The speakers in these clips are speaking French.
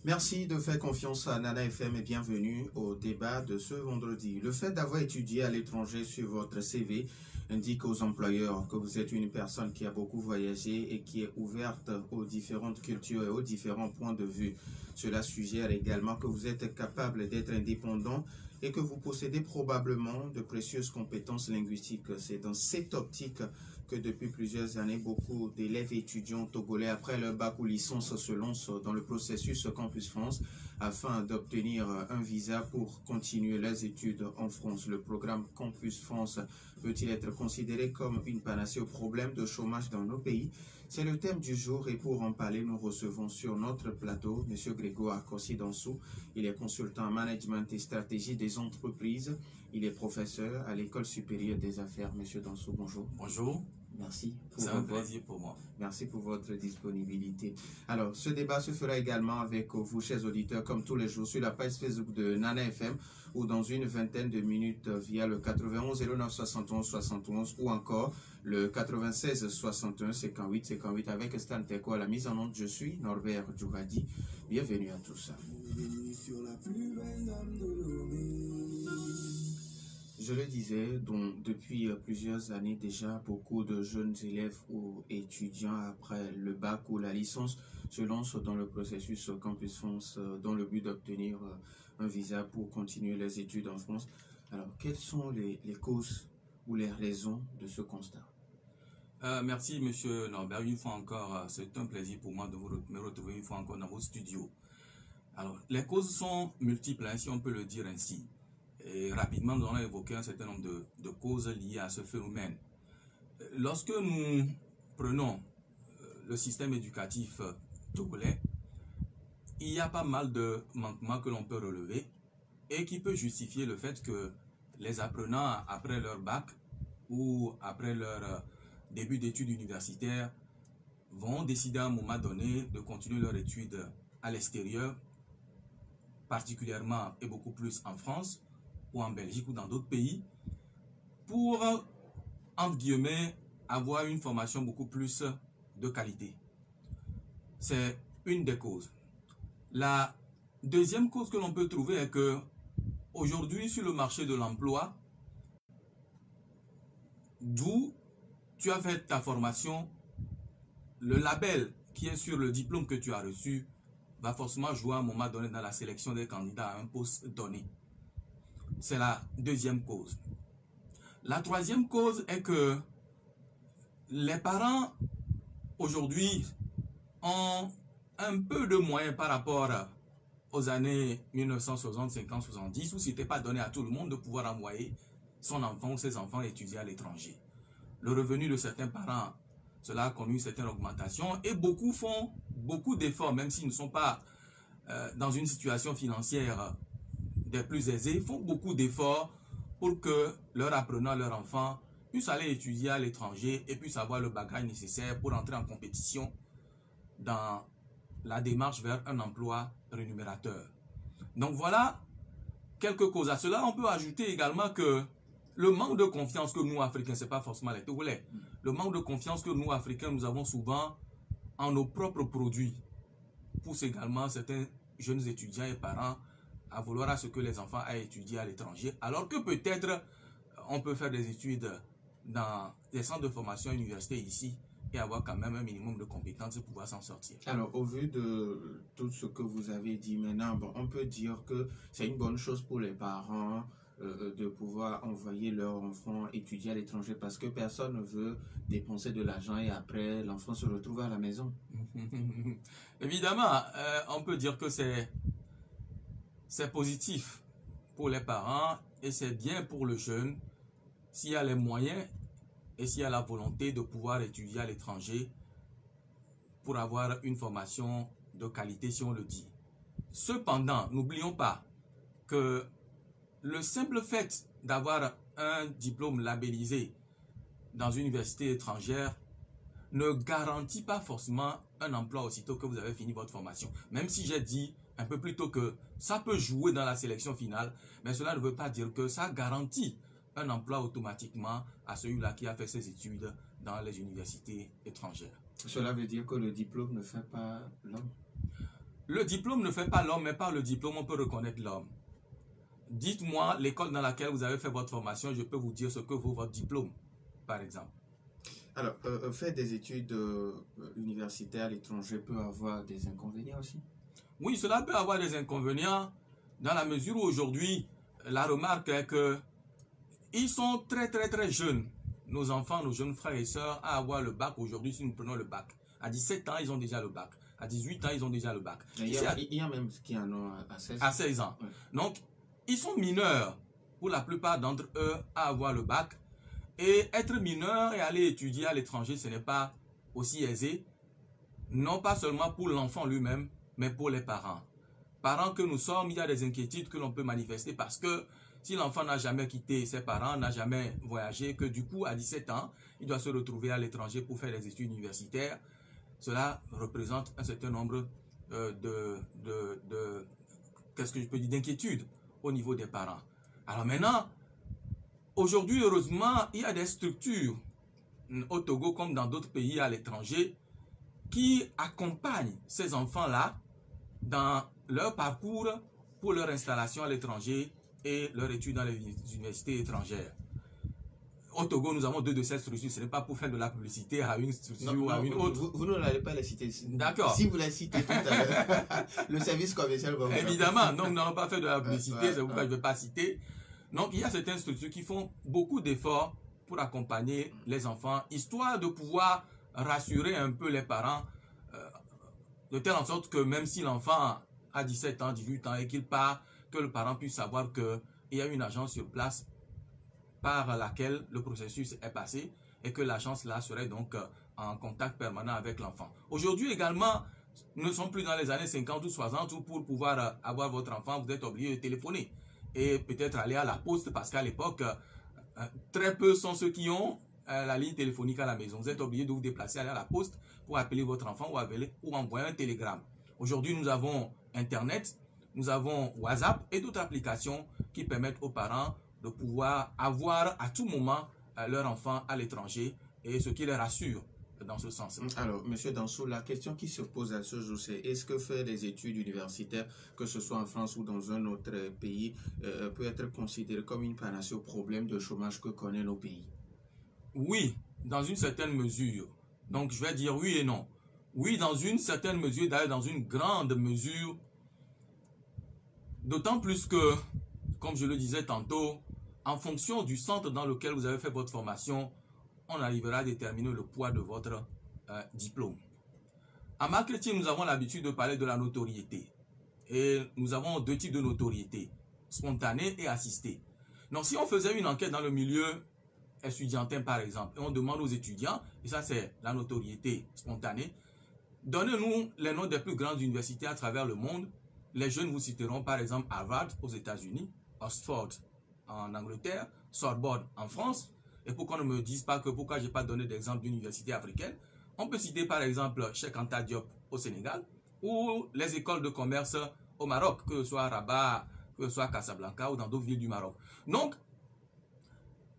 Merci de faire confiance à Nana FM et bienvenue au débat de ce vendredi. Le fait d'avoir étudié à l'étranger sur votre CV indique aux employeurs que vous êtes une personne qui a beaucoup voyagé et qui est ouverte aux différentes cultures et aux différents points de vue. Cela suggère également que vous êtes capable d'être indépendant et que vous possédez probablement de précieuses compétences linguistiques. C'est dans cette optique que depuis plusieurs années, beaucoup d'élèves et étudiants togolais, après leur bac ou licence, se lancent dans le processus Campus France afin d'obtenir un visa pour continuer leurs études en France. Le programme Campus France peut-il être considéré comme une panacée au problème de chômage dans nos pays? C'est le thème du jour et pour en parler, nous recevons sur notre plateau M. Grégoire Kossi-Dansou. Il est consultant en management et stratégie des entreprises. Il est professeur à l'École supérieure des affaires. M. Dansou, bonjour. Bonjour. Merci. C'est un plaisir pour moi. Merci pour votre disponibilité. Alors, ce débat se fera également avec vous, chers auditeurs, comme tous les jours, sur la page Facebook de Nana FM ou dans une vingtaine de minutes via le 91 09 71 71 ou encore le 96 61 58 58 avec Stan Teko à la mise en onde. Je suis Norbert Djouradi. Bienvenue à tous. Je le disais, donc, depuis plusieurs années déjà, beaucoup de jeunes élèves ou étudiants après le bac ou la licence se lancent dans le processus Campus France dans le but d'obtenir un visa pour continuer les études en France. Alors, quelles sont les causes ou les raisons de ce constat? Merci, monsieur Norbert. Une fois encore, c'est un plaisir pour moi de me retrouver une fois encore dans vos studios. Alors, les causes sont multiples, si on peut le dire ainsi. Et rapidement, nous allons évoquer un certain nombre de causes liées à ce phénomène. Lorsque nous prenons le système éducatif togolais, il y a pas mal de manquements que l'on peut relever et qui peut justifier le fait que les apprenants, après leur bac ou après leur début d'études universitaires, vont décider à un moment donné de continuer leur étude à l'extérieur, particulièrement et beaucoup plus en France, ou en Belgique ou dans d'autres pays, pour, entre guillemets, avoir une formation beaucoup plus de qualité. C'est une des causes. La deuxième cause que l'on peut trouver est que aujourd'hui sur le marché de l'emploi, d'où tu as fait ta formation, le label qui est sur le diplôme que tu as reçu va forcément jouer à un moment donné dans la sélection des candidats à un poste donné. C'est la deuxième cause. La troisième cause est que les parents aujourd'hui ont un peu de moyens par rapport aux années 1960, 50, 70 où ce n'était pas donné à tout le monde de pouvoir envoyer son enfant ou ses enfants étudier à l'étranger. Le revenu de certains parents, cela a connu une certaine augmentation et beaucoup font beaucoup d'efforts, même s'ils ne sont pas dans une situation financière des plus aisés, font beaucoup d'efforts pour que leur apprenant, leur enfant, puisse aller étudier à l'étranger et puisse avoir le bagage nécessaire pour entrer en compétition dans la démarche vers un emploi rémunérateur. Donc voilà quelques causes à cela. On peut ajouter également que le manque de confiance que nous, Africains, ce n'est pas forcément les Togolais, le manque de confiance que nous, Africains, nous avons souvent en nos propres produits pousse également certains jeunes étudiants et parents à vouloir à ce que les enfants aillent étudier à l'étranger, alors que peut-être on peut faire des études dans des centres de formation universitaires ici et avoir quand même un minimum de compétences pour pouvoir s'en sortir. Alors, au vu de tout ce que vous avez dit maintenant, bon, on peut dire que c'est une bonne chose pour les parents de pouvoir envoyer leur enfant étudier à l'étranger parce que personne ne veut dépenser de l'argent et après l'enfant se retrouve à la maison. Évidemment, on peut dire que c'est positif pour les parents et c'est bien pour le jeune s'il y a les moyens et s'il y a la volonté de pouvoir étudier à l'étranger pour avoir une formation de qualité, si on le dit. Cependant, n'oublions pas que le simple fait d'avoir un diplôme labellisé dans une université étrangère ne garantit pas forcément un emploi aussitôt que vous avez fini votre formation. Même si j'ai dit un peu plus tôt que ça peut jouer dans la sélection finale, mais cela ne veut pas dire que ça garantit un emploi automatiquement à celui-là qui a fait ses études dans les universités étrangères. Cela veut dire que le diplôme ne fait pas l'homme? Le diplôme ne fait pas l'homme, mais par le diplôme, on peut reconnaître l'homme. Dites-moi l'école dans laquelle vous avez fait votre formation, je peux vous dire ce que vaut votre diplôme, par exemple. Alors, faire des études universitaires à l'étranger peut avoir des inconvénients aussi? Oui, cela peut avoir des inconvénients dans la mesure où aujourd'hui, la remarque est que ils sont très jeunes, nos enfants, nos jeunes frères et sœurs, à avoir le bac aujourd'hui si nous prenons le bac. À 17 ans, ils ont déjà le bac. À 18 ans, ils ont déjà le bac. Il y a même qui en ont à 16 ans. À 16 ans. Ouais. Donc, ils sont mineurs, pour la plupart d'entre eux, à avoir le bac. Et être mineur et aller étudier à l'étranger, ce n'est pas aussi aisé. Non pas seulement pour l'enfant lui-même, mais pour les parents. Parents que nous sommes, il y a des inquiétudes que l'on peut manifester parce que si l'enfant n'a jamais quitté ses parents, n'a jamais voyagé, que du coup, à 17 ans, il doit se retrouver à l'étranger pour faire des études universitaires, cela représente un certain nombre qu'est-ce que je peux dire, d'inquiétudes au niveau des parents. Alors maintenant, aujourd'hui, heureusement, il y a des structures au Togo comme dans d'autres pays à l'étranger qui accompagnent ces enfants-là dans leur parcours pour leur installation à l'étranger et leur étude dans les universités étrangères. Au Togo, nous avons 2 de ces structures. Ce n'est pas pour faire de la publicité à une structure ou à une autre. Vous n'allez pas les citer. D'accord. Si vous les citez tout à l'heure, le service commercial va vous... Évidemment. Donc, nous n'allons pas faire de la publicité. C'est pourquoi je ne vais pas citer. Donc, il y a certaines structures qui font beaucoup d'efforts pour accompagner les enfants, histoire de pouvoir rassurer un peu les parents, de telle en sorte que même si l'enfant a 17 ans, 18 ans et qu'il part, que le parent puisse savoir qu'il y a une agence sur place par laquelle le processus est passé et que l'agence là serait donc en contact permanent avec l'enfant. Aujourd'hui également, nous ne sommes plus dans les années 50 ou 60 où pour pouvoir avoir votre enfant, vous êtes obligé de téléphoner et peut-être aller à la poste parce qu'à l'époque, très peu sont ceux qui ont la ligne téléphonique à la maison. Vous êtes obligé de vous déplacer, aller à la poste pour appeler votre enfant ou envoyer un télégramme. Aujourd'hui, nous avons Internet, nous avons WhatsApp et d'autres applications qui permettent aux parents de pouvoir avoir à tout moment leur enfant à l'étranger et ce qui les rassure dans ce sens. Alors, M. Dansou, la question qui se pose à ce jour, c'est est-ce que faire des études universitaires, que ce soit en France ou dans un autre pays, peut être considéré comme une panacée au problème de chômage que connaît nos pays? Oui, dans une certaine mesure. Donc, je vais dire oui et non. Oui, dans une certaine mesure, d'ailleurs dans une grande mesure, d'autant plus que, comme je le disais tantôt, en fonction du centre dans lequel vous avez fait votre formation, on arrivera à déterminer le poids de votre diplôme. En marketing, nous avons l'habitude de parler de la notoriété. Et nous avons 2 types de notoriété, spontanée et assistée. Donc, si on faisait une enquête dans le milieu étudiantin, par exemple, et on demande aux étudiants, et ça c'est la notoriété spontanée, donnez-nous les noms des plus grandes universités à travers le monde. Les jeunes vous citeront par exemple Harvard aux États-Unis, Oxford en Angleterre, Sorbonne en France. Et pour qu'on ne me dise pas que pourquoi je n'ai pas donné d'exemple d'université africaine, on peut citer par exemple Cheikh Anta Diop au Sénégal ou les écoles de commerce au Maroc, que ce soit Rabat, que ce soit Casablanca ou dans d'autres villes du Maroc. Donc,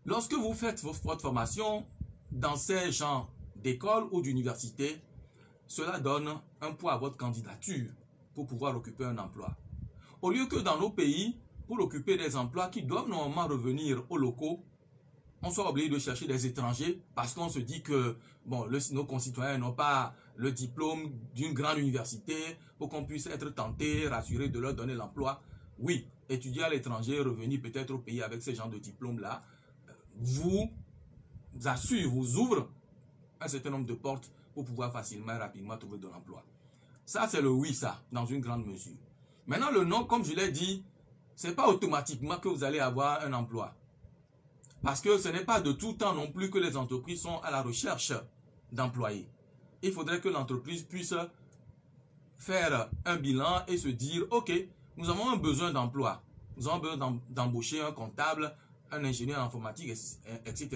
lorsque vous faites votre formation dans ces genres d'écoles ou d'universités, cela donne un poids à votre candidature pour pouvoir occuper un emploi. Au lieu que dans nos pays, pour occuper des emplois qui doivent normalement revenir aux locaux, on soit obligé de chercher des étrangers parce qu'on se dit que bon, nos concitoyens n'ont pas le diplôme d'une grande université pour qu'on puisse être tenté, rassuré de leur donner l'emploi. Oui, étudier à l'étranger, revenir peut-être au pays avec ces genres de diplômes-là, vous assure, vous ouvre un certain nombre de portes pour pouvoir facilement et rapidement trouver de l'emploi. Ça, c'est le oui, ça, dans une grande mesure. Maintenant, le non, comme je l'ai dit, ce n'est pas automatiquement que vous allez avoir un emploi. Parce que ce n'est pas de tout temps non plus que les entreprises sont à la recherche d'employés. Il faudrait que l'entreprise puisse faire un bilan et se dire, ok, nous avons un besoin d'emploi. Nous avons besoin d'embaucher un comptable, un ingénieur informatique, etc.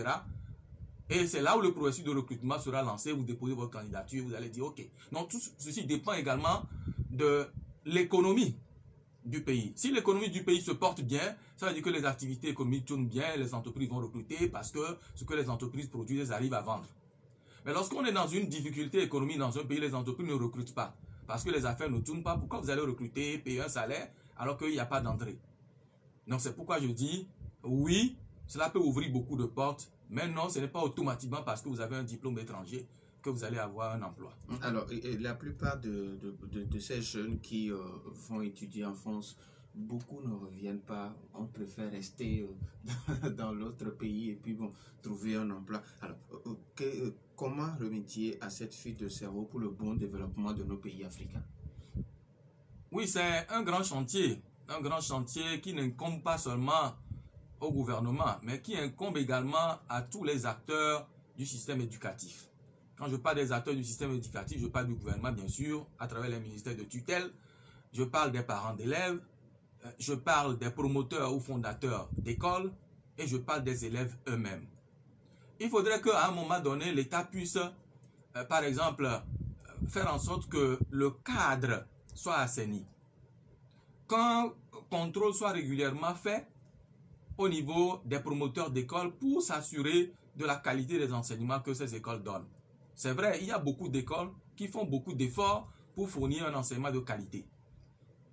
Et c'est là où le processus de recrutement sera lancé. Vous déposez votre candidature, vous allez dire, ok. Donc tout ceci dépend également de l'économie du pays. Si l'économie du pays se porte bien, ça veut dire que les activités économiques tournent bien, les entreprises vont recruter parce que ce que les entreprises produisent, elles arrivent à vendre. Mais lorsqu'on est dans une difficulté économique dans un pays, les entreprises ne recrutent pas. parce que les affaires ne tournent pas. Pourquoi vous allez recruter, payer un salaire, alors qu'il n'y a pas d'entrée? Donc c'est pourquoi je dis, oui, cela peut ouvrir beaucoup de portes, mais non, ce n'est pas automatiquement parce que vous avez un diplôme étranger que vous allez avoir un emploi. Alors, la plupart de ces jeunes qui vont étudier en France, beaucoup ne reviennent pas. On préfère rester dans l'autre pays et puis bon, trouver un emploi. Alors, comment remédier à cette fuite de cerveau pour le bon développement de nos pays africains? Oui, c'est un grand chantier qui n'incombe pas seulement au gouvernement, mais qui incombe également à tous les acteurs du système éducatif. Quand je parle des acteurs du système éducatif, je parle du gouvernement, bien sûr, à travers les ministères de tutelle. Je parle des parents d'élèves, je parle des promoteurs ou fondateurs d'écoles, et je parle des élèves eux-mêmes. Il faudrait qu'à un moment donné, l'État puisse, par exemple, faire en sorte que le cadre soit assaini. Qu'un contrôle soit régulièrement fait au niveau des promoteurs d'écoles pour s'assurer de la qualité des enseignements que ces écoles donnent. C'est vrai, il y a beaucoup d'écoles qui font beaucoup d'efforts pour fournir un enseignement de qualité.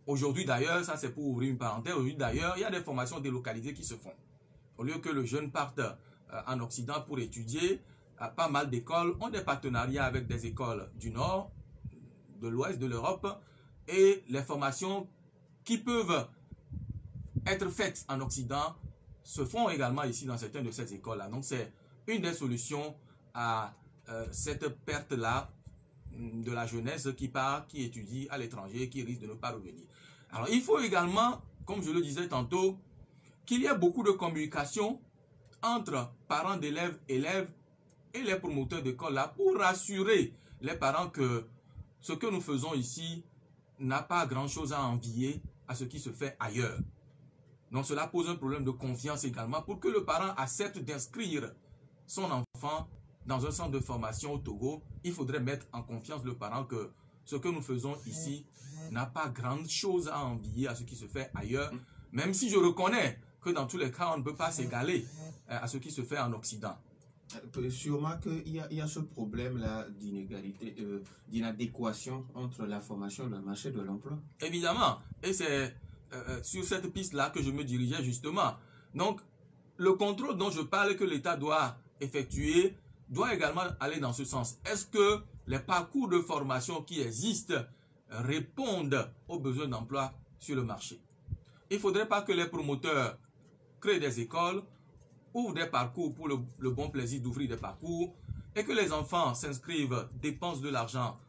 Aujourd'hui d'ailleurs, ça c'est pour ouvrir une parenthèse, aujourd'hui d'ailleurs, il y a des formations délocalisées qui se font. Au lieu que le jeune parte en Occident pour étudier, pas mal d'écoles ont des partenariats avec des écoles du Nord, de l'Ouest de l'Europe, et les formations qui peuvent être faites en Occident se font également ici dans certaines de ces écoles-là. Donc c'est une des solutions à cette perte-là de la jeunesse qui part, qui étudie à l'étranger, qui risque de ne pas revenir. Alors il faut également, comme je le disais tantôt, qu'il y ait beaucoup de communication entre parents d'élèves, élèves et les promoteurs d'école là pour rassurer les parents que ce que nous faisons ici n'a pas grand-chose à envier à ce qui se fait ailleurs. Donc cela pose un problème de confiance également pour que le parent accepte d'inscrire son enfant dans un centre de formation au Togo. Il faudrait mettre en confiance le parent que ce que nous faisons ici n'a pas grand-chose à envier à ce qui se fait ailleurs, même si je reconnais que dans tous les cas, on ne peut pas s'égaler à ce qui se fait en Occident. Sûrement qu'il y a ce problème-là d'inégalité, d'inadéquation entre la formation et le marché de l'emploi. Évidemment, et c'est sur cette piste-là que je me dirigeais justement. Donc, le contrôle dont je parle que l'État doit effectuer doit également aller dans ce sens. Est-ce que les parcours de formation qui existent répondent aux besoins d'emploi sur le marché? Il ne faudrait pas que les promoteurs créent des écoles, ouvrent des parcours pour le bon plaisir d'ouvrir des parcours, et que les enfants s'inscrivent, dépensent de l'argent,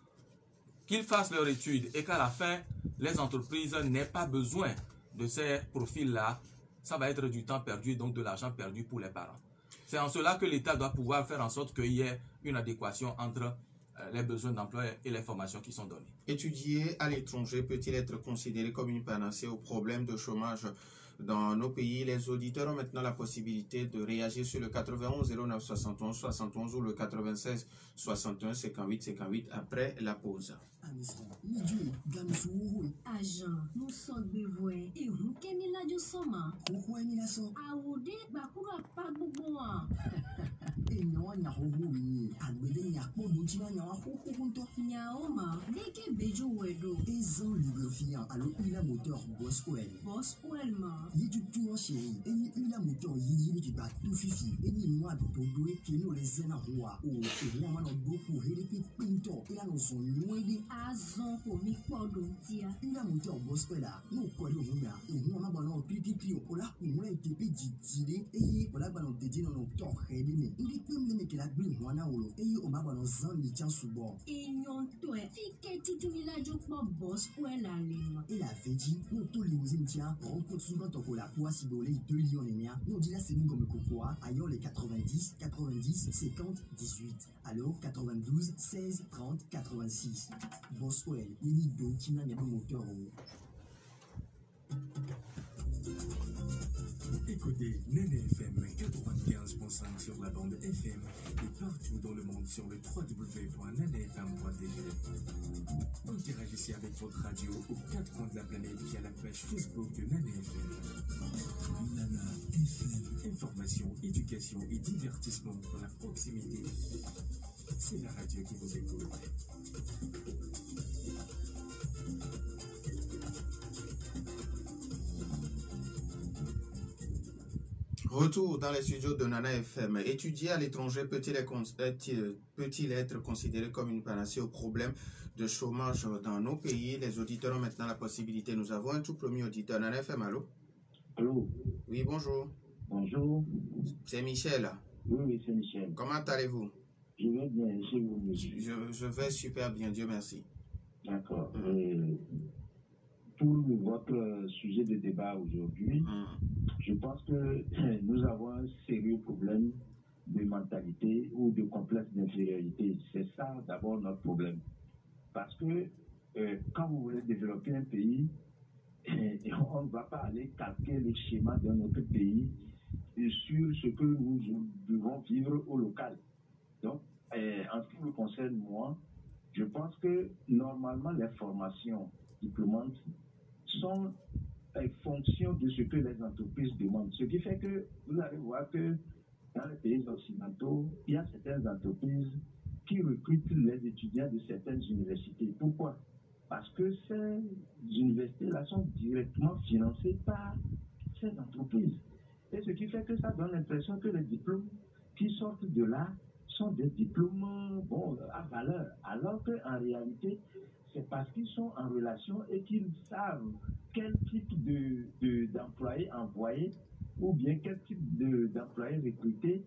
qu'ils fassent leurs études, et qu'à la fin, les entreprises n'aient pas besoin de ces profils-là. Ça va être du temps perdu et donc de l'argent perdu pour les parents. C'est en cela que l'État doit pouvoir faire en sorte qu'il y ait une adéquation entre les besoins d'emploi et les formations qui sont données. Étudier à l'étranger peut-il être considéré comme une panacée au problème de chômage dans nos pays? Les auditeurs ont maintenant la possibilité de réagir sur le 91 09 71 71 ou le 96 61 58 58 après la pause. Agent, nous sommes besoin et vous qu'est-ce là du soma? Pourquoi il a son? Aoude, bakura pas boboa. Et non, il y a rouvri. Agbede n'y a pas de tina n'y a pas de Nyaoma, deke bejo wedo. Et zan lubrifiant, alors il a moteur Boswell. Boswell ma. Il du tout en chéri. Et il a moteur yili qui bat tout fifi. Et il noie de tout doué qui nous les zènes à roi. Oh, et vraiment non beaucoup réalité pinto. Il a nos son noyé. Azon pour mi tia. Il a moteur Boswell là. Nous quoi de vous là. Et nous on a ballon pipi. On l'a pour moi été pédi tiré. Et on l'a ballon dédié dans nos temps rédimé. Il peut me mettre la grille moi na olo. Et on m'a ballon zan mi tient sous bord. Et nyon toi. Fike titi village pour Boswell là lima. Et la veggie, nous tous les mousines tient. On peut souvent ton la poisse si bolé 2 lions et mien. Nous dit là c'est nous comme cocoa. Ailleurs les 90, 50, 18. Alors 92, 16, 30, 86. Boswell, il y a deux qui n'a pas de moteur. Écoutez Nene FM 95.5 sur la bande FM et partout dans le monde sur le www.nenefm.tv. Interagissez avec votre radio aux 4 coins de la planète via la page Facebook de Nene FM. Nana FM. Information, éducation et divertissement dans la proximité. C'est la radio qui vous écoute. Retour dans les studios de Nana FM. Étudier à l'étranger peut-il être considéré comme une panacée au problème de chômage dans nos pays? Les auditeurs ont maintenant la possibilité. Nous avons un tout premier auditeur. Nana FM, allô? Allô? Oui, bonjour. Bonjour. C'est Michel. Oui, c'est Michel. Comment allez-vous? Je vais bien, chez vous, monsieur. Je vais super bien, Dieu merci. D'accord. Pour votre sujet de débat aujourd'hui, je pense que nous avons un sérieux problème de mentalité ou de complexe d'infériorité. C'est ça d'abord notre problème. Parce que quand vous voulez développer un pays, on ne va pas aller calquer les schémas d'un autre pays sur ce que nous devons vivre au local. Donc, en ce qui me concerne, moi, je pense que normalement les formations diplômantes sont en fonction de ce que les entreprises demandent. Ce qui fait que vous allez voir que dans les pays occidentaux, il y a certaines entreprises qui recrutent les étudiants de certaines universités. Pourquoi? Parce que ces universités-là sont directement financées par ces entreprises. Et ce qui fait que ça donne l'impression que les diplômes qui sortent de là sont des diplômes à valeur. Alors qu'en réalité, c'est parce qu'ils sont en relation et qu'ils savent quel type d'employés envoyer ou bien quel type d'employés recruter,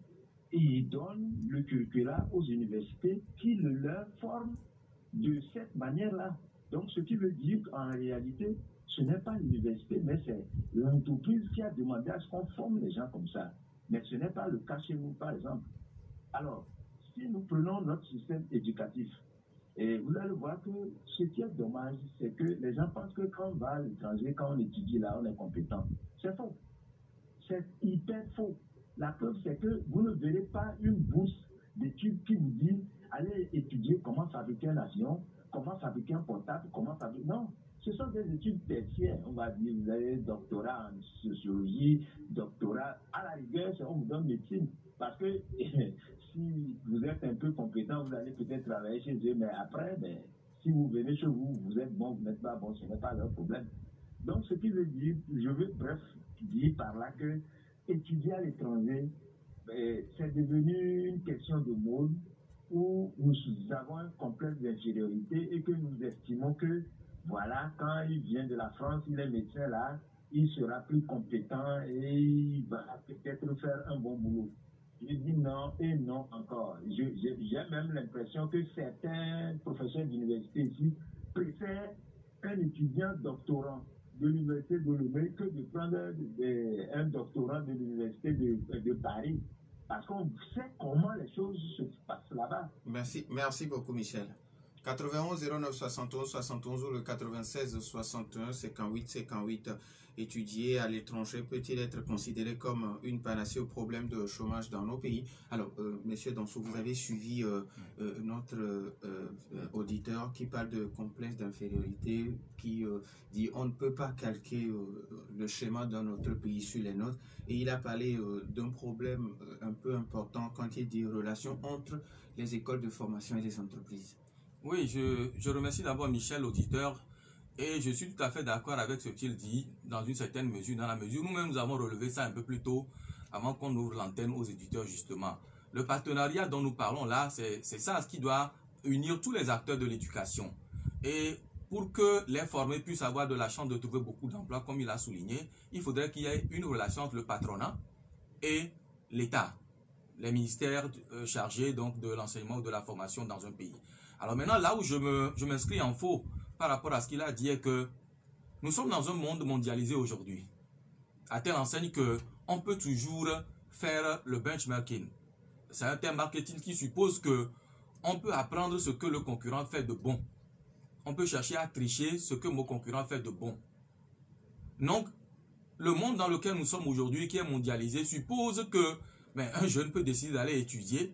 et ils donnent le curriculum aux universités qui leur forment de cette manière-là. Donc, ce qui veut dire qu'en réalité, ce n'est pas l'université, mais c'est l'entreprise qui a demandé à ce qu'on forme les gens comme ça. Mais ce n'est pas le cas chez nous, par exemple. Alors, si nous prenons notre système éducatif, et vous allez voir que ce qui est dommage, c'est que les gens pensent que quand on va à l'étranger, quand on étudie là, on est compétent. C'est faux. C'est hyper faux. La preuve, c'est que vous ne verrez pas une bourse d'études qui vous dit allez étudier comment fabriquer un avion, comment fabriquer un portable, comment fabriquer... Non, ce sont des études tertiaires. On va dire, vous avez doctorat en sociologie, doctorat, à la rigueur, on vous donne médecine. Parce que si vous êtes un peu compétent, vous allez peut-être travailler chez eux, mais après, si vous venez chez vous, vous êtes bon, vous n'êtes pas bon, ce n'est pas leur problème. Donc, ce qui veut dire, je veux bref dire par là que étudier à l'étranger, c'est devenu une question de mode où nous avons un complexe d'infériorité et que nous estimons que, voilà, quand il vient de la France, il est médecin là, il sera plus compétent et il va peut-être faire un bon boulot. Je dis non et non encore. J'ai même l'impression que certains professeurs d'université ici préfèrent un étudiant doctorant de l'université de Lomé que de prendre un doctorant de l'université de Paris. Parce qu'on sait comment les choses se passent là-bas. Merci beaucoup, Michel. 91 09 71 71 ou le 96 61 58. Étudier à l'étranger peut-il être considéré comme une panacée au problème de chômage dans nos pays? Alors, Monsieur Donsou, vous avez suivi notre auditeur qui parle de complexe d'infériorité, qui dit on ne peut pas calquer le schéma dans notre pays sur les nôtres. Et il a parlé d'un problème un peu important quand il dit relation entre les écoles de formation et les entreprises. Oui, je remercie d'abord Michel, l'auditeur, et je suis tout à fait d'accord avec ce qu'il dit, dans une certaine mesure, dans la mesure où nous-mêmes nous avons relevé ça un peu plus tôt, avant qu'on ouvre l'antenne aux éditeurs justement. Le partenariat dont nous parlons là, c'est ça ce qui doit unir tous les acteurs de l'éducation. Et pour que les formés puissent avoir de la chance de trouver beaucoup d'emplois, comme il a souligné, il faudrait qu'il y ait une relation entre le patronat et l'État, les ministères chargés donc de l'enseignement ou de la formation dans un pays. Alors maintenant, là où je m'inscris en faux par rapport à ce qu'il a dit est que nous sommes dans un monde mondialisé aujourd'hui, à telle enseigne qu'on peut toujours faire le benchmarking. C'est un terme marketing qui suppose qu'on peut apprendre ce que le concurrent fait de bon. On peut chercher à tricher ce que mon concurrent fait de bon. Donc, le monde dans lequel nous sommes aujourd'hui, qui est mondialisé, suppose que un jeune peut décider d'aller étudier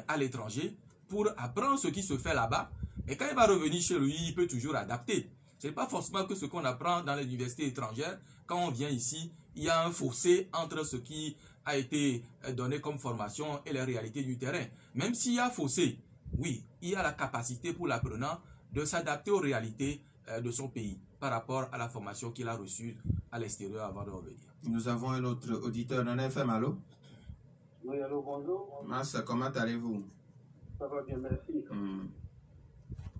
à l'étranger pour apprendre ce qui se fait là-bas. Et quand il va revenir chez lui, il peut toujours adapter. Ce n'est pas forcément que ce qu'on apprend dans les universités étrangères, quand on vient ici, il y a un fossé entre ce qui a été donné comme formation et les réalités du terrain. Même s'il y a fossé, oui, il y a la capacité pour l'apprenant de s'adapter aux réalités de son pays par rapport à la formation qu'il a reçue à l'extérieur avant de revenir. Nous avons un autre auditeur dans FM, allô? Oui, allô, bonjour. Massa, comment allez-vous? Ça va bien, merci.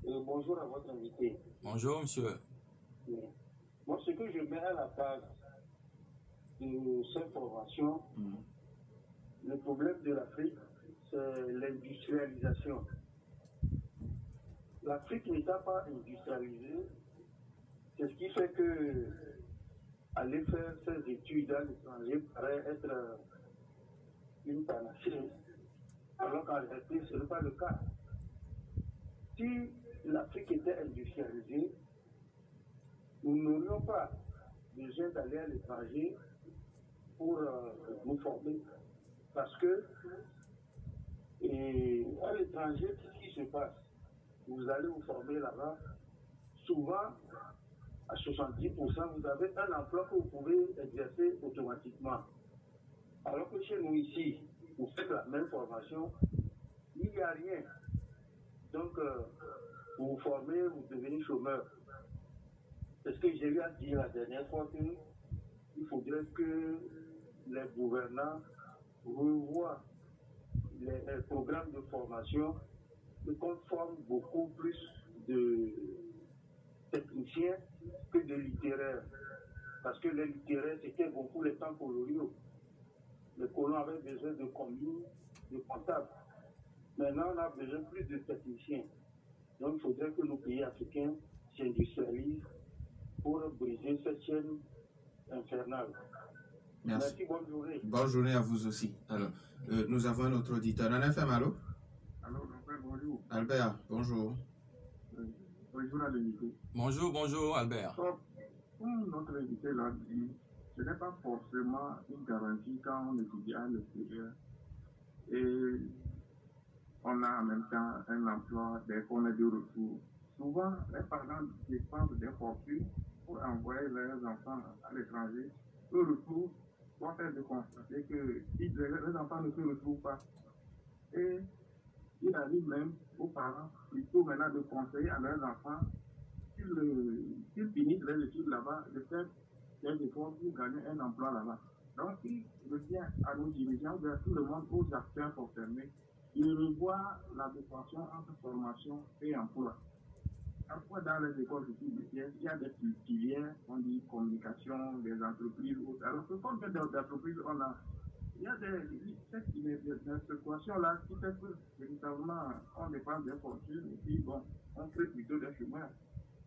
Et bonjour à votre invité. Bonjour, monsieur. Oui. Moi, ce que je mets à la base de cette formation, le problème de l'Afrique, c'est l'industrialisation. L'Afrique n'étant pas industrialisée, c'est ce qui fait que aller faire ses études à l'étranger paraît être une panacée, alors qu'en réalité, ce n'est pas le cas. Si l'Afrique était industrialisée, nous n'aurions pas besoin d'aller à l'étranger pour nous former. Parce que à l'étranger, qu'est-ce qui se passe? Vous allez vous former là-bas. Souvent, à 70%, vous avez un emploi que vous pouvez exercer automatiquement. Alors que chez nous ici, vous faites la même formation, il n'y a rien. Donc, vous vous formez, vous devenez chômeur. C'est ce que j'ai eu à dire la dernière fois, qu'il faudrait que les gouvernants revoient les programmes de formation et qu'on forme beaucoup plus de techniciens que de littéraires. Parce que les littéraires, c'était beaucoup les temps coloniaux. Les colons avaient besoin de commis, de comptables. Maintenant, on a besoin plus de techniciens. Donc, il faudrait que nos pays africains s'industrialisent pour briser cette chaîne infernale. Merci, bonne journée. Bonne journée à vous aussi. Alors, nous avons un autre auditeur. En FM, allô? Allô, bonjour. Albert, bonjour. Bonjour à l'invité. Bonjour, Albert. Comme notre invité l'a dit, ce n'est pas forcément une garantie quand on étudie à l'extérieur. Et on a en même temps un emploi dès qu'on est de retour. Souvent, les parents dépensent des fortunes pour envoyer leurs enfants à l'étranger. Le retour doit faire de constater que les enfants ne se retrouvent pas. Et il arrive même aux parents, plutôt maintenant de conseiller à leurs enfants qu'ils finissent les études là-bas, de faire des efforts pour gagner un emploi là-bas. Donc, il revient à nos dirigeants, à tout le monde, aux acteurs concernés, de revoir l'adéquation entre formation et emploi. Parfois, dans les écoles il y a des filières, on dit communication, des entreprises, autres. Alors que comme d'entreprises, il y a des situations-là qui fait que véritablement on dépense des fortunes et puis bon, on crée plutôt des chômeurs.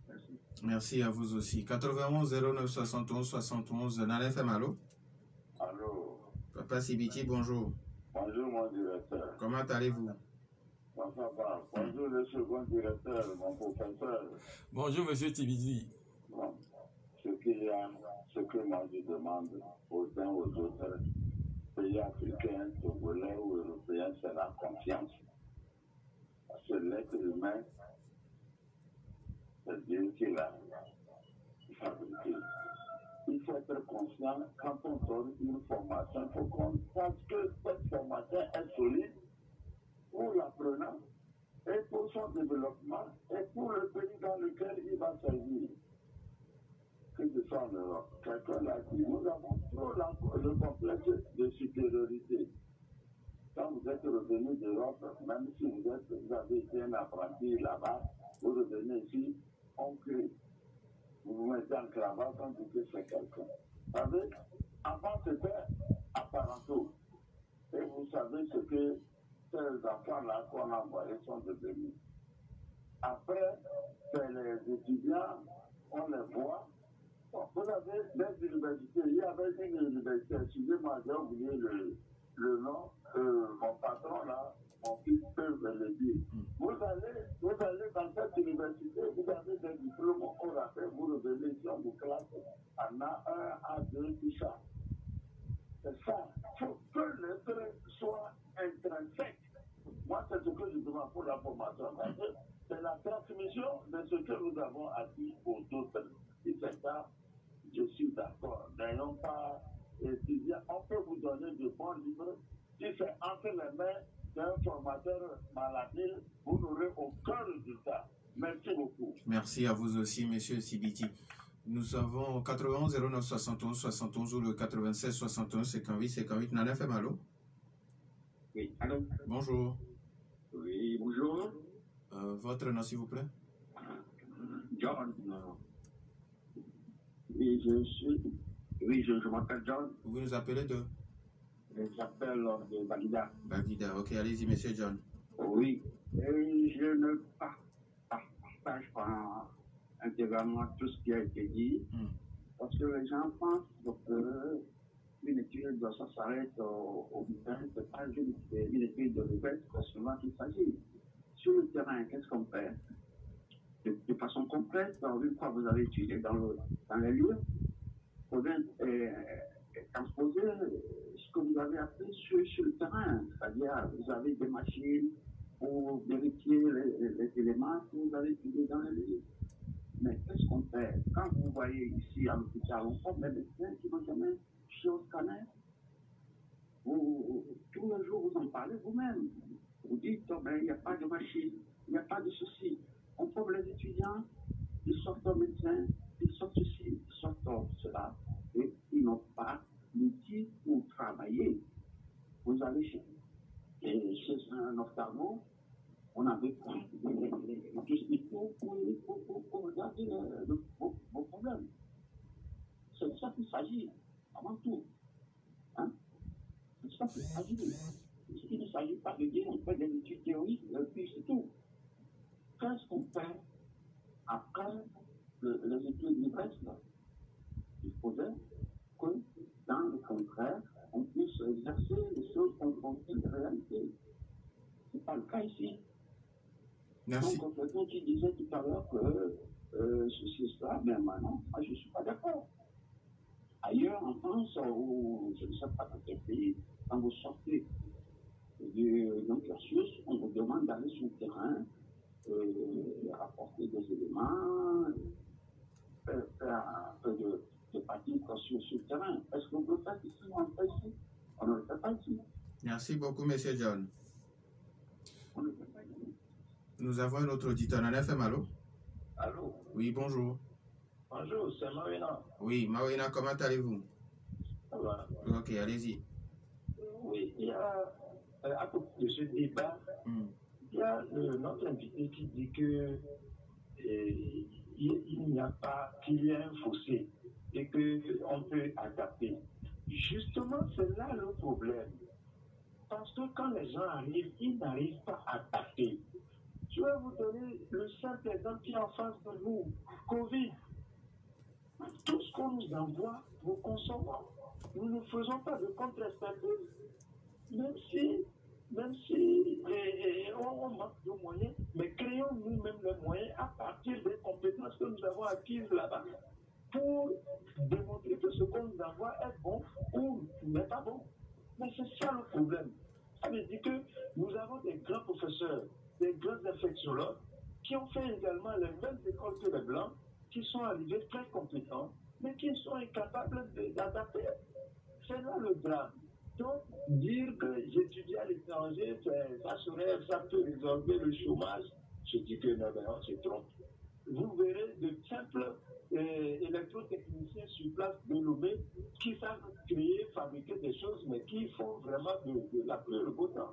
Merci. Merci à vous aussi. 91 09 71 71, Nana FM, allô? Allô. Papa Sibiti, bonjour. Bonjour mon directeur. Comment allez-vous? Ça va. Bonjour le second directeur, mon professeur. Bonjour monsieur Tibidi. Bon. Ce que moi je demande aux uns aux autres, pays africains, togolais ou européens, c'est la confiance. Parce que l'être humain, c'est Dieu qui l'a fabriqué. Il faut être conscient, quand on donne une formation, il faut qu'on sache que cette formation est solide pour l'apprenant et pour son développement et pour le pays dans lequel il va servir. Que ce soit en Europe. Quelqu'un l'a dit, nous avons trop le complexe de supériorité. Quand vous êtes revenu d'Europe, même si vous avez été un apprenti là-bas, vous revenez ici, on crée. Vous vous mettez en cravate, on dit que c'est quelqu'un. Vous savez, avant c'était apparentaux. Et vous savez ce que ces enfants-là qu'on a envoyés sont devenus. Après, c'est les étudiants, on les voit. Bon, vous avez des universités, il y avait une université, excusez-moi, j'ai oublié le nom, mon patron là, mon fils peut le dire. Vous allez dans cette université, vous avez des diplômes au rappel, vous revenez ici, on vous classe en A1, A2, tout ça. C'est ça. Il faut que l'être soit intrinsèque. Moi, c'est ce que je demande pour la formation. C'est la transmission de ce que nous avons acquis aux autres. Et c'est ça, je suis d'accord. N'ayons pas étudié. On peut vous donner de bons livres. Si c'est entre les mains d'un formateur malhabile, vous n'aurez aucun résultat. Merci beaucoup. Merci à vous aussi, monsieur Sibiti. Nous avons 91 09 71 71 ou le 96 61 58 58. Nana FM, allô? Oui, allô? Bonjour. Oui, bonjour. Votre nom, s'il vous plaît? John. Oui, je m'appelle John. Vous nous appelez de? J'appelle de Bagida. Bagida, ok, allez-y, monsieur John. Oui, et je ne partage pas intégralement tout ce qui a été dit, parce que les gens pensent qu'une étude, ça s'arrête au bulletin, c'est pas une étude de répète, c'est seulement qu'il s'agit. Sur le terrain, qu'est-ce qu'on fait? De façon complète, une fois que vous avez étudié dans les livres, vous pouvez transposer ce que vous avez appris sur le terrain. C'est-à-dire, vous avez des machines pour vérifier les éléments que vous avez étudiés dans les livres. Mais qu'est-ce qu'on fait? Quand vous voyez ici à l'hôpital, on forme des médecins qui n'ont jamais touché au scanner. Tous les jours, vous en parlez vous-même. Vous dites, oh, ben, il n'y a pas de machine, il n'y a pas de ceci. On forme les étudiants, ils sortent au médecin, ils sortent ceci, ils sortent cela, et ils n'ont pas l'outil pour travailler. Vous allez chez un ophtalmo, on avait tout ce qu'il faut pour regarder vos problèmes. C'est de ça qu'il s'agit, avant tout. Hein? C'est de ça qu'il s'agit. Il ne s'agit pas de dire on fait des études théoriques, et puis c'est tout. Qu'est-ce qu'on fait après les études universitaires? Il faudrait que, dans le contraire, on puisse exercer les choses confrontées de réalité. Ce n'est pas le cas ici. Merci. Donc, quelqu'un qui disait tout à l'heure que ceci, cela, mais maintenant, moi, je ne suis pas d'accord. Ailleurs, en France, ou je ne sais pas dans quel pays, quand vous sortez d'un cursus, on vous demande d'aller sur le terrain, rapporter des éléments, faire un peu de pratique sur le terrain. Est-ce qu'on peut faire ici ou on le fait ici? On ne le fait pas ici. Merci beaucoup, monsieur John. On ne le fait pas ici. Nous avons un autre auditeur. Nana FM, allô? Allô? Oui, bonjour. Bonjour, c'est Marina. Oui, Marina, comment allez-vous? Ça va. Ok, allez-y. Oui, il y a, à propos de ce débat, il y a notre invité qui dit que il n'y a pas, qu'il y a un fossé et qu'on peut adapter. Justement, c'est là le problème. Parce que quand les gens arrivent, ils n'arrivent pas à adapter. Je vais vous donner le simple exemple qui est en face de nous. Covid. Tout ce qu'on nous envoie, nous consommons. Nous ne faisons pas de contre-expertise. Même si on manque de moyens, mais créons nous-mêmes les moyens à partir des compétences que nous avons acquises là-bas pour démontrer que ce qu'on nous envoie est bon ou n'est pas bon. Mais c'est ça le problème. Ça veut dire que nous avons des grands professeurs, des grands infectiologues qui ont fait également les mêmes écoles que les Blancs, qui sont arrivés très compétents, mais qui sont incapables d'adapter. C'est là le drame. Donc, dire que j'étudie à l'étranger, ça peut résorber le chômage, je dis que non, on se trompe. Vous verrez de simples électrotechniciens sur place de Lomé qui savent créer, fabriquer des choses, mais qui font vraiment de la pluie le beau temps.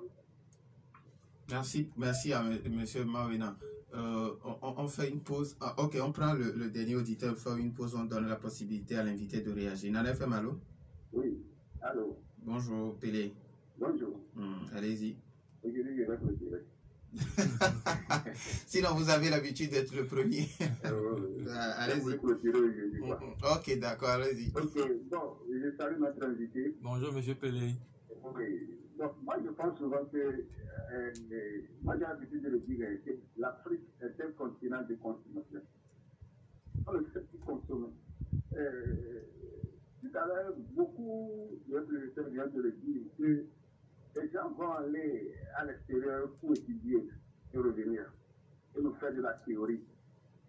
Merci à M. Marina. On fait une pause. Ah, ok, on prend le dernier auditeur, on fait une pause, on donne la possibilité à l'invité de réagir. Nana FM, allô? Oui, allô? Bonjour, Pélé. Bonjour. Allez-y. Je vais retirer. Sinon, vous avez l'habitude d'être le premier. Allez-y. Ok, d'accord, allez-y. Ok, bon, je salue notre invité. Bonjour, M. Pélé. Oui. Donc, moi, je pense souvent que, moi, j'ai l'habitude de le dire, que l'Afrique est un continent de consommation. On ne sait plus consommer. Tout à l'heure, beaucoup de professeurs viennent de le dire, que les gens vont aller à l'extérieur pour étudier et revenir et nous faire de la théorie.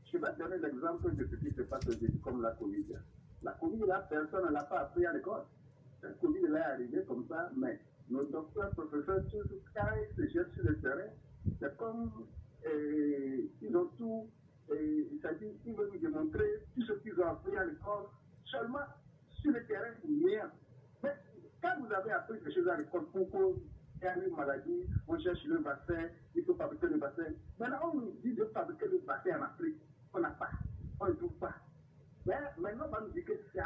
Je vais donner l'exemple de ce qui se passe aujourd'hui, comme la Covid. La Covid, là, personne ne l'a pas appris à l'école. La Covid, elle est arrivée comme ça, mais nos docteurs, professeurs, tous carrés se jettent sur le terrain. C'est comme ils ont tout c'est-à-dire qu'ils veulent nous démontrer tout ce qu'ils ont appris à l'école, seulement sur le terrain, rien. Mais quand vous avez appris quelque chose à l'école, pourquoi il y a une maladie, on cherche le vaccin, il faut fabriquer le vaccin. Maintenant, on nous dit de fabriquer le vaccin en Afrique. On n'a pas, on ne trouve pas. Mais maintenant, on va nous dire que c'est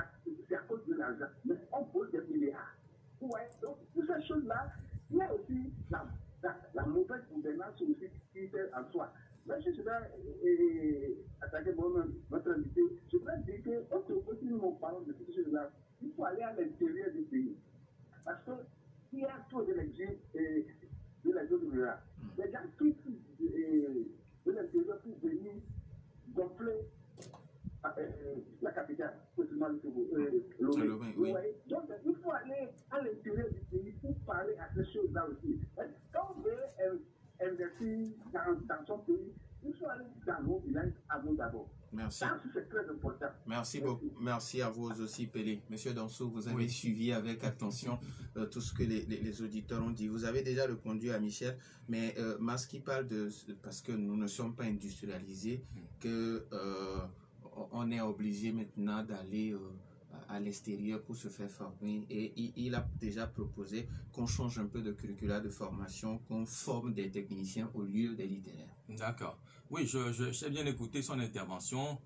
à cause de l'argent. Mais on pose des milliards. Ouais, donc, toutes ces choses-là, il y a aussi la mauvaise gouvernance aussi qui fait en soi. Mais je vais attaquer notre invité. Je voudrais dire que, aussi nous parlons de ces choses-là, il faut aller à l'intérieur du pays. Parce qu'il y a trop de l'exil de la zone rurale. Les gens quittent de l'intérieur pour venir gonfler la capitale, Lomé. Oui. Donc, il faut aller à l'intérieur du pays pour parler à ces choses-là aussi. Quand on veut investir dans son pays, il faut aller dans nos villages à nous d'abord. Merci. Ça, c'est très important. Merci beaucoup. Merci à vous aussi, Pelé. Monsieur Danso, vous avez suivi avec attention tout ce que les auditeurs ont dit. Vous avez déjà répondu à Michel, mais Mas qui parle de... Parce que nous ne sommes pas industrialisés, que... on est obligé maintenant d'aller à l'extérieur pour se faire former et il a déjà proposé qu'on change un peu de curricula de formation, qu'on forme des techniciens au lieu des littéraires. D'accord. Oui, j'ai bien écouté son intervention.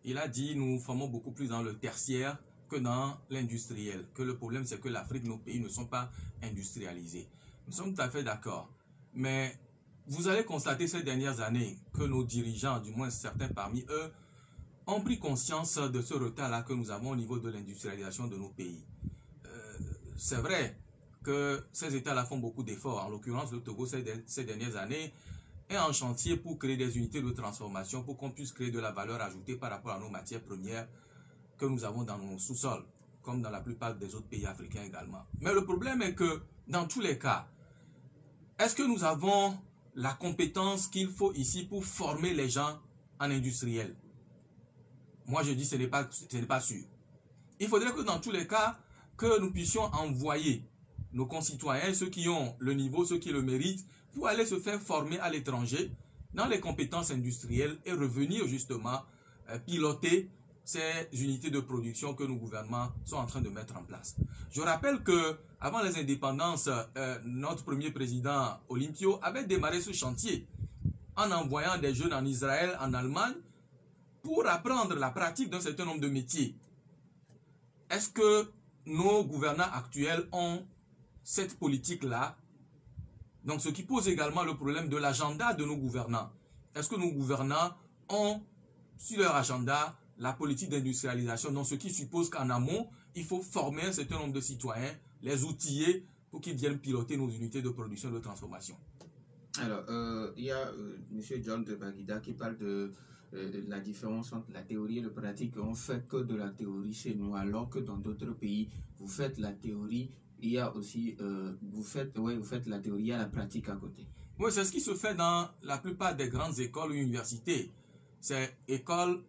Il a dit nous formons beaucoup plus dans le tertiaire que dans l'industriel. Que le problème c'est que l'Afrique, nos pays ne sont pas industrialisés. Nous sommes tout à fait d'accord. Mais vous allez constater ces dernières années que nos dirigeants, du moins certains parmi eux, ont pris conscience de ce retard-là que nous avons au niveau de l'industrialisation de nos pays. C'est vrai que ces États-là font beaucoup d'efforts. En l'occurrence, le Togo, ces dernières années, est en chantier pour créer des unités de transformation, pour qu'on puisse créer de la valeur ajoutée par rapport à nos matières premières que nous avons dans nos sous-sols, comme dans la plupart des autres pays africains également. Mais le problème est que, dans tous les cas, est-ce que nous avons la compétence qu'il faut ici pour former les gens en industriel? Moi, je dis ce n'est pas sûr. Il faudrait que dans tous les cas, que nous puissions envoyer nos concitoyens, ceux qui ont le niveau, ceux qui le méritent, pour aller se faire former à l'étranger dans les compétences industrielles et revenir justement piloter ces unités de production que nos gouvernements sont en train de mettre en place. Je rappelle que avant les indépendances, notre premier président Olympio avait démarré ce chantier en envoyant des jeunes en Israël, en Allemagne, pour apprendre la pratique d'un certain nombre de métiers. Est-ce que nos gouvernants actuels ont cette politique-là? Donc, ce qui pose également le problème de l'agenda de nos gouvernants. Est-ce que nos gouvernants ont sur leur agenda la politique d'industrialisation? Donc, ce qui suppose qu'en amont, il faut former un certain nombre de citoyens, les outiller pour qu'ils viennent piloter nos unités de production et de transformation. Alors, il y a M. John de Baguida qui parle de la différence entre la théorie et le pratique. On ne fait que de la théorie chez nous, alors que dans d'autres pays, vous faites la théorie, il y a aussi, vous faites la théorie, il y a la pratique à côté. Oui, c'est ce qui se fait dans la plupart des grandes écoles ou universités. C'est école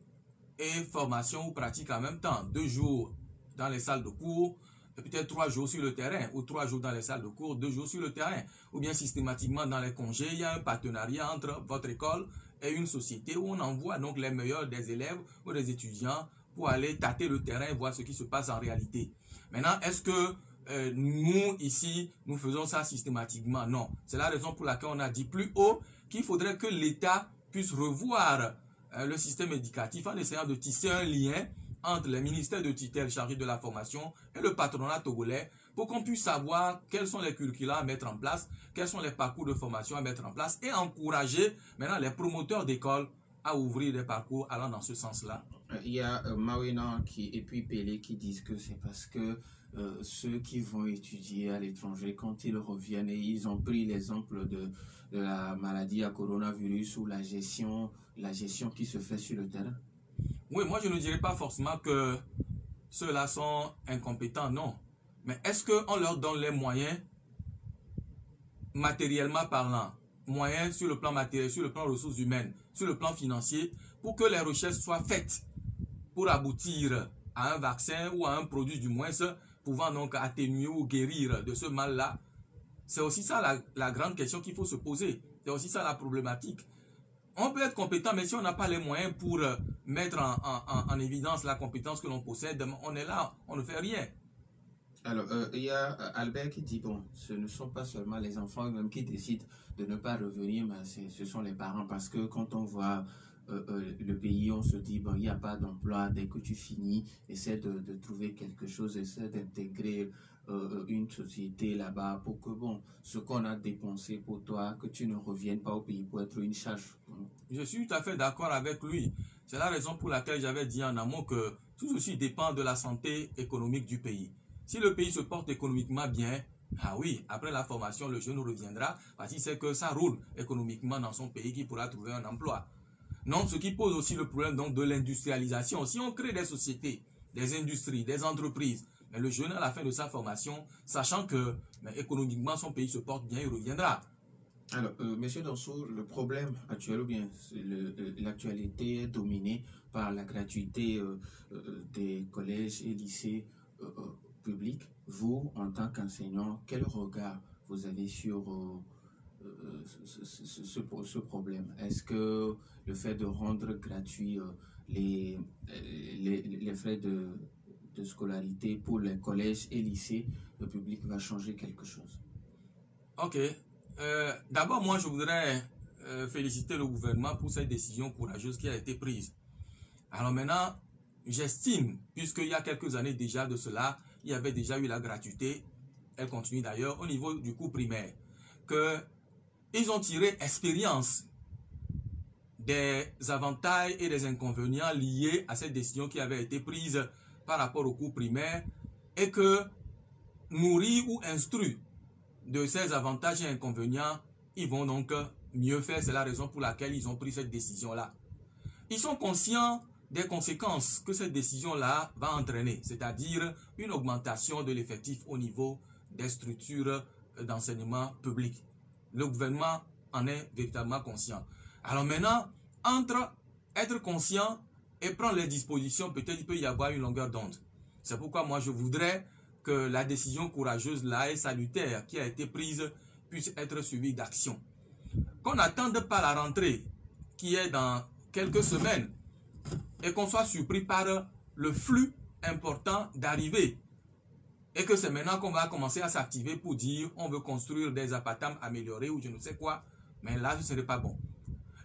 et formation ou pratique en même temps. 2 jours dans les salles de cours, peut-être 3 jours sur le terrain, ou 3 jours dans les salles de cours, 2 jours sur le terrain. Ou bien systématiquement dans les congés, il y a un partenariat entre votre école et une société où on envoie donc les meilleurs des élèves ou des étudiants pour aller tâter le terrain et voir ce qui se passe en réalité. Maintenant, est-ce que nous, ici, nous faisons ça systématiquement? Non. C'est la raison pour laquelle on a dit plus haut qu'il faudrait que l'État puisse revoir le système éducatif en essayant de tisser un lien entre les ministères de tutelle chargés de la formation et le patronat togolais pour qu'on puisse savoir quels sont les curricula à mettre en place, quels sont les parcours de formation à mettre en place et encourager maintenant les promoteurs d'écoles à ouvrir des parcours allant dans ce sens-là. Il y a Mawina et puis Pelé qui disent que c'est parce que ceux qui vont étudier à l'étranger, quand ils reviennent, et ils ont pris l'exemple de la maladie à coronavirus ou la gestion qui se fait sur le terrain. Oui, moi je ne dirais pas forcément que ceux-là sont incompétents, non. Mais est-ce qu'on leur donne les moyens, matériellement parlant, moyens sur le plan matériel, sur le plan ressources humaines, sur le plan financier, pour que les recherches soient faites pour aboutir à un vaccin ou à un produit du moins pouvant donc atténuer ou guérir de ce mal-là? C'est aussi ça la grande question qu'il faut se poser. C'est aussi ça la problématique. On peut être compétent, mais si on n'a pas les moyens pour mettre en évidence la compétence que l'on possède, on est là, on ne fait rien. Alors, il y a Albert qui dit, bon, ce ne sont pas seulement les enfants même qui décident de ne pas revenir, mais ce sont les parents, parce que quand on voit le pays, on se dit, bon, il n'y a pas d'emploi, dès que tu finis, essaie de trouver quelque chose, essaie d'intégrer une société là-bas pour que, bon, ce qu'on a dépensé pour toi, que tu ne reviennes pas au pays pour être une charge. Je suis tout à fait d'accord avec lui. C'est la raison pour laquelle j'avais dit en amont que tout ceci dépend de la santé économique du pays. Si le pays se porte économiquement bien, ah oui, après la formation, le jeune reviendra parce qu'il sait que ça roule économiquement dans son pays, qu'il pourra trouver un emploi. Non, ce qui pose aussi le problème donc de l'industrialisation. Si on crée des sociétés, des industries, des entreprises, mais le jeune à la fin de sa formation, sachant que économiquement son pays se porte bien, il reviendra. Alors, Monsieur Danso, le problème actuel, ou bien l'actualité est dominée par la gratuité des collèges et lycées publics. Vous, en tant qu'enseignant, quel regard vous avez sur ce problème? Est-ce que le fait de rendre gratuit les frais de scolarité pour les collèges et lycées publics va changer quelque chose? Ok. D'abord, moi, je voudrais féliciter le gouvernement pour cette décision courageuse qui a été prise. Alors maintenant, j'estime, puisqu'il y a quelques années déjà de cela, il y avait déjà eu la gratuité, elle continue d'ailleurs au niveau du cours primaire, qu'ils ont tiré expérience des avantages et des inconvénients liés à cette décision qui avait été prise par rapport au cours primaire et que nourrir ou instruire de ces avantages et inconvénients, ils vont donc mieux faire. C'est la raison pour laquelle ils ont pris cette décision-là. Ils sont conscients des conséquences que cette décision-là va entraîner, c'est-à-dire une augmentation de l'effectif au niveau des structures d'enseignement public. Le gouvernement en est véritablement conscient. Alors maintenant, entre être conscient et prendre les dispositions, peut-être il peut y avoir une longueur d'onde. C'est pourquoi moi je voudrais que la décision courageuse là et salutaire qui a été prise puisse être suivie d'action. Qu'on n'attende pas la rentrée qui est dans quelques semaines et qu'on soit surpris par le flux important d'arrivées. Et que c'est maintenant qu'on va commencer à s'activer pour dire on veut construire des appartements améliorés ou je ne sais quoi. Mais là, ce ne serait pas bon.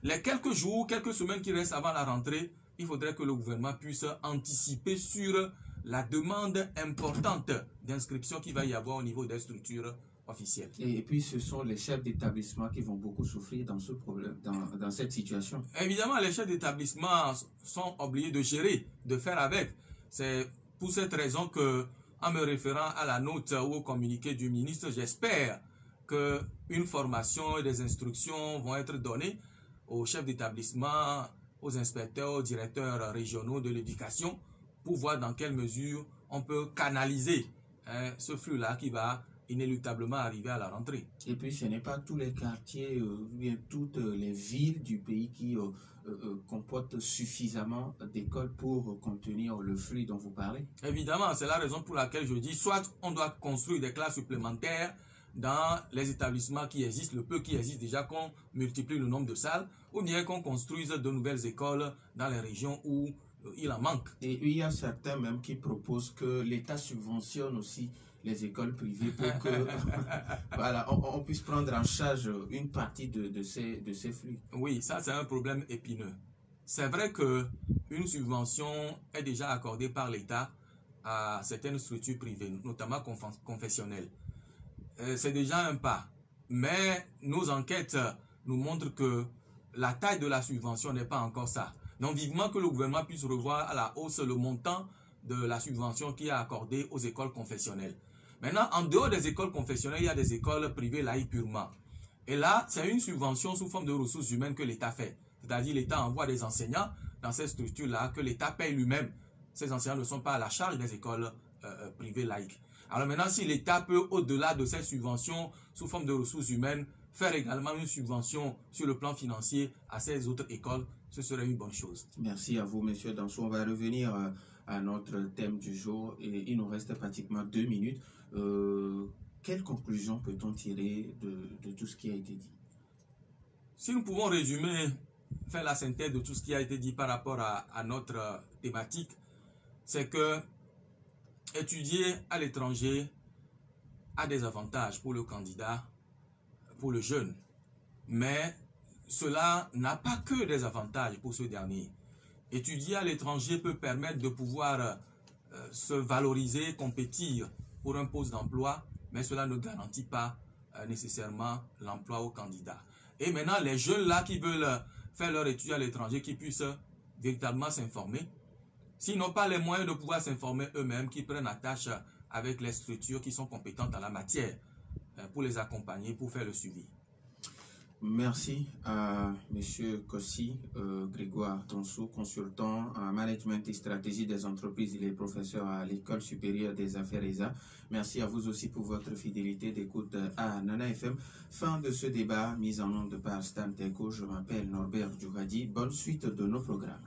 Les quelques jours, quelques semaines qui restent avant la rentrée, il faudrait que le gouvernement puisse anticiper sur la demande importante d'inscription qu'il va y avoir au niveau des structures officielles. Et puis ce sont les chefs d'établissement qui vont beaucoup souffrir dans ce problème, dans cette situation. Évidemment, les chefs d'établissement sont obligés de gérer, de faire avec. C'est pour cette raison que, en me référant à la note ou au communiqué du ministre, j'espère qu'une formation et des instructions vont être données aux chefs d'établissement, aux inspecteurs, aux directeurs régionaux de l'éducation pour voir dans quelle mesure on peut canaliser ce flux-là qui va inéluctablement arriver à la rentrée. Et puis ce n'est pas tous les quartiers, bien toutes les villes du pays qui comportent suffisamment d'écoles pour contenir le flux dont vous parlez. Évidemment, c'est la raison pour laquelle je dis soit on doit construire des classes supplémentaires dans les établissements qui existent, le peu qui existe déjà, qu'on multiplie le nombre de salles, ou bien qu'on construise de nouvelles écoles dans les régions où il en manque. Et il y a certains même qui proposent que l'État subventionne aussi les écoles privées pour que voilà, on puisse prendre en charge une partie de ces flux. Oui, ça c'est un problème épineux. C'est vrai qu'une subvention est déjà accordée par l'État à certaines structures privées, notamment confessionnelles. C'est déjà un pas. Mais nos enquêtes nous montrent que la taille de la subvention n'est pas encore ça. Donc vivement que le gouvernement puisse revoir à la hausse le montant de la subvention qui est accordée aux écoles confessionnelles. Maintenant, en dehors des écoles confessionnelles, il y a des écoles privées laïques purement. Et là, c'est une subvention sous forme de ressources humaines que l'État fait. C'est-à-dire l'État envoie des enseignants dans ces structures-là que l'État paye lui-même. Ces enseignants ne sont pas à la charge des écoles privées laïques. Alors maintenant, si l'État peut, au-delà de ces subventions sous forme de ressources humaines, faire également une subvention sur le plan financier à ces autres écoles, ce serait une bonne chose. Merci à vous, Monsieur Danso. On va revenir à notre thème du jour et il nous reste pratiquement 2 minutes. Quelle conclusion peut-on tirer de tout ce qui a été dit? Si nous pouvons résumer faire la synthèse de tout ce qui a été dit par rapport à notre thématique, c'est que étudier à l'étranger a des avantages pour le candidat, pour le jeune. Mais cela n'a pas que des avantages pour ce dernier. Étudier à l'étranger peut permettre de pouvoir se valoriser, compétir pour un poste d'emploi, mais cela ne garantit pas nécessairement l'emploi au candidat. Et maintenant, les jeunes là qui veulent faire leur étude à l'étranger, qui puissent véritablement s'informer, s'ils n'ont pas les moyens de pouvoir s'informer eux-mêmes, qu'ils prennent attache avec les structures qui sont compétentes en la matière pour les accompagner, pour faire le suivi. Merci à M. Kossi Grégoire Tonsou, consultant en management et stratégie des entreprises. Il est professeur à l'École supérieure des affaires ESA. Merci à vous aussi pour votre fidélité d'écoute à Nana FM. Fin de ce débat mis en onde par Stan Teko. Je m'appelle Norbert Djouradi. Bonne suite de nos programmes.